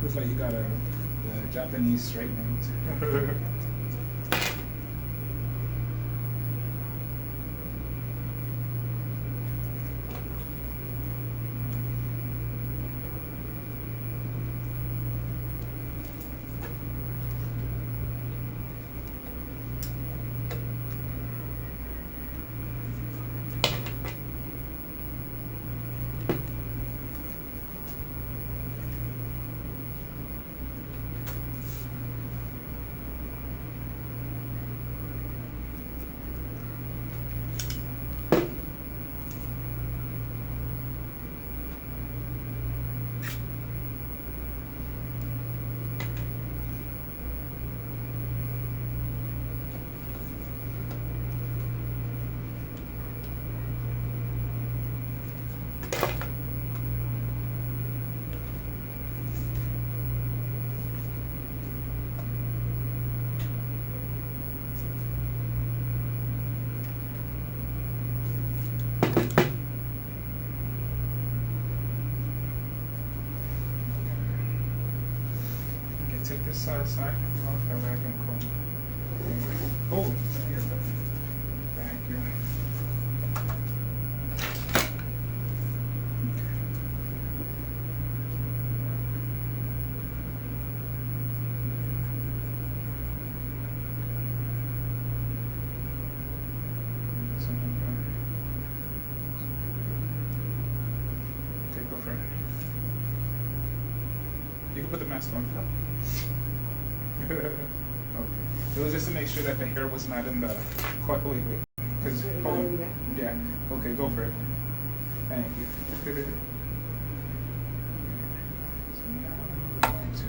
Looks like you got a Japanese straightening. Take this side off, that way I can comb. Oh, here, thank you. Okay, go for it. You can put the mask on. Okay. It was just to make sure that the hair was not in the wait, because yeah. Okay, go for it. Thank you. So now I'm going to.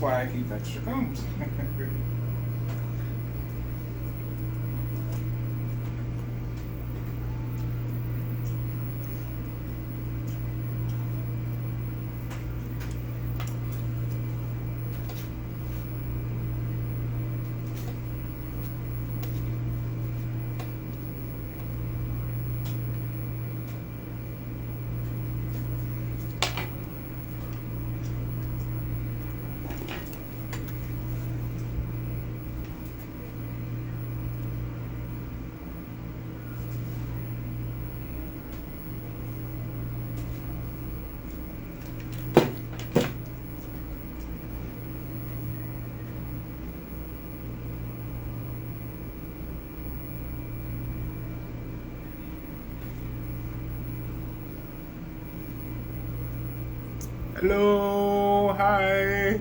That's why I keep extra combs. Hello, hi.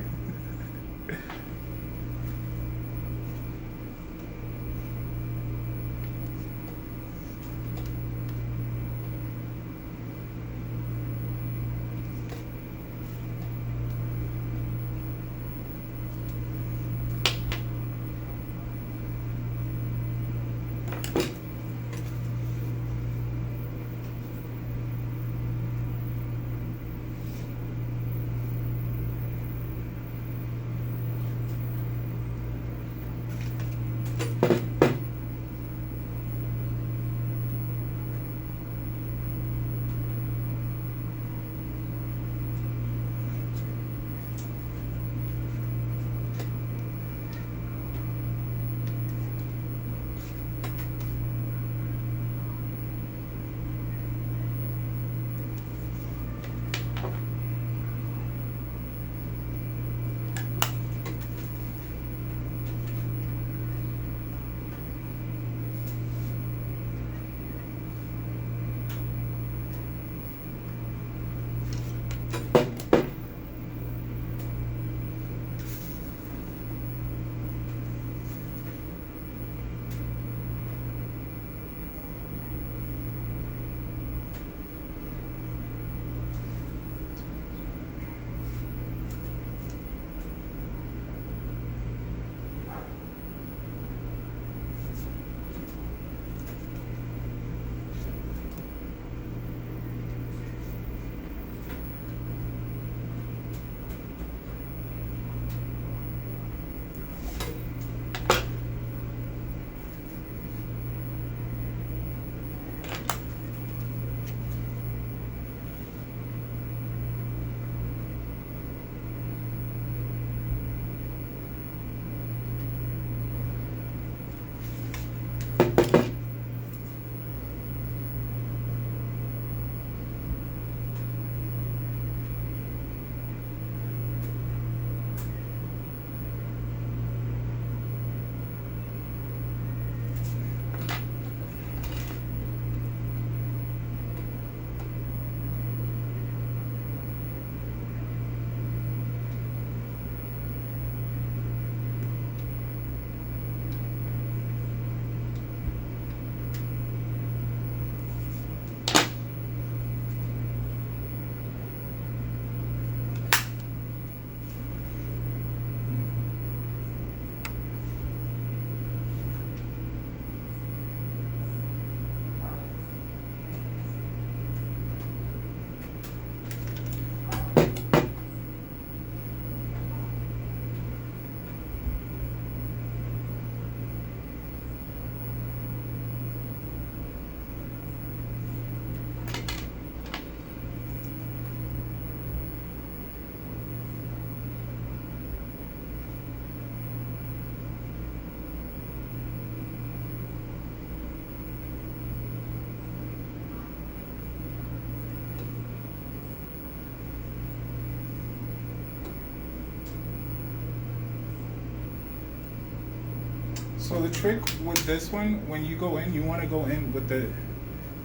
So the trick with this one, when you go in, you want to go in with the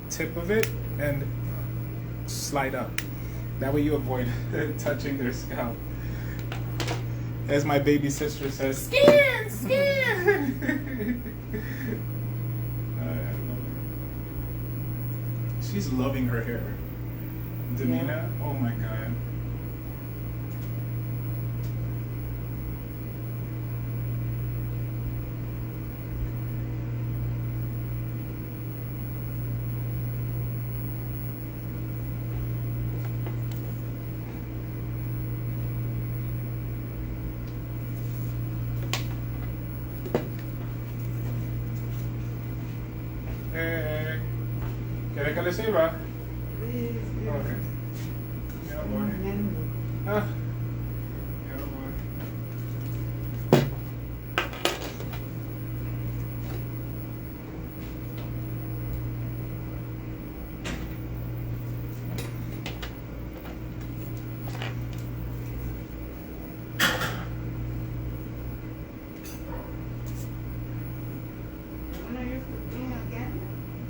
tip of it and slide up. That way you avoid touching their scalp. As my baby sister says, skin, skin. She's loving her hair. Danina, oh my God. le sirva? Okay. Yeah, boy. Ah. Yeah, boy.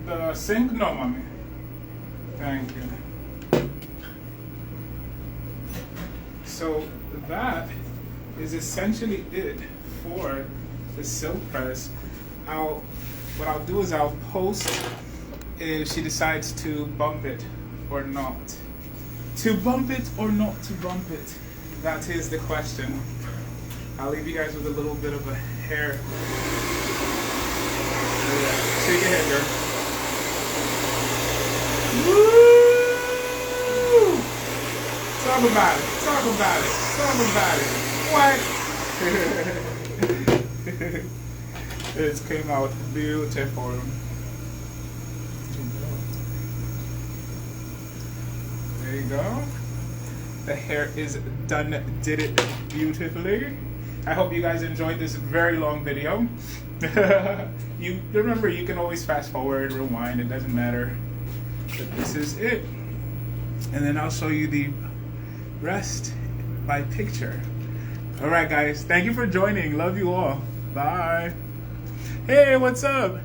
The sink? No, mommy. Thank you. So that is essentially it for the silk press. What I'll do is I'll post if she decides to bump it or not. To bump it or not to bump it? That is the question. I'll leave you guys with a little bit of a hair. Shake your head, girl. Woo! Talk about it. Talk about it. Talk about it. What? It came out beautiful. There you go. The hair is done. Did it beautifully. I hope you guys enjoyed this very long video. You remember, you can always fast forward, rewind, it doesn't matter. But this is it. And then I'll show you the rest by picture. Alright guys, thank you for joining. Love you all. Bye. Hey, what's up?